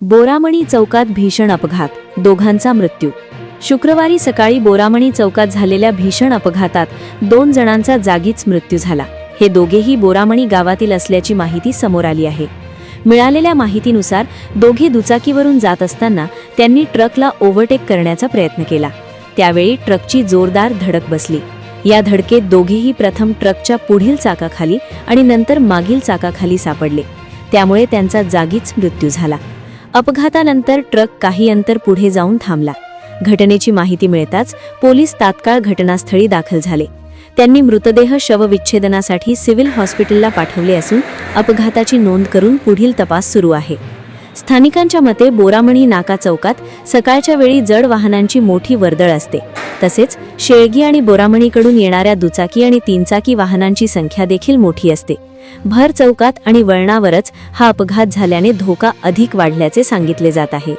बोरामणी चौकात भीषण अपघात, दोघांचा मृत्यू. शुक्रवारी सकाळी बोरामणी चौकात झालेल्या भीषण अपघातात 2 जणांचा जागीच मृत्यू झाला. हे दोघेही बोरामणी गावातील असल्याची माहिती समोर आली आहे. मिळालेल्या माहितीनुसार दोघे दुचाकीवरून जात असताना त्यांनी ट्रकला ओव्हरटेक करण्याचा प्रयत्न केला. त्यावेळी ट्रकची जोरदार धडक बसली. या धडकेत दोघेही प्रथम ट्रकच्या पुढील चाकाखाली आणि नंतर मागील चाकाखाली सापडले. त्यामुळे त्यांचा जागीच मृत्यू झाला. अपघातानंतर ट्रक काही अंतर पुढे जाऊन थांबला. घटनेची माहिती मिळताच पोलीस तात्काळ घटनास्थळी दाखल झाले. त्यांनी मृतदेह शवविच्छेदनासाठी सिव्हिल हॉस्पिटलला पाठवले असून अपघाताची नोंद करून पुढील तपास सुरू आहे. स्थानिकांच्या मते बोरामणी नाका चौकात सकाळच्या वेळी जड वाहनांची मोठी वर्दळ असते. तसेच शेळगी आणि बोरामणीकडून येणाऱ्या दुचाकी आणि 3चाकी वाहनांची संख्या देखील मोठी असते. भर चौकात आणि वळणावरच हा अपघात झाल्याने धोका अधिक वाढल्याचे सांगितले जात आहे.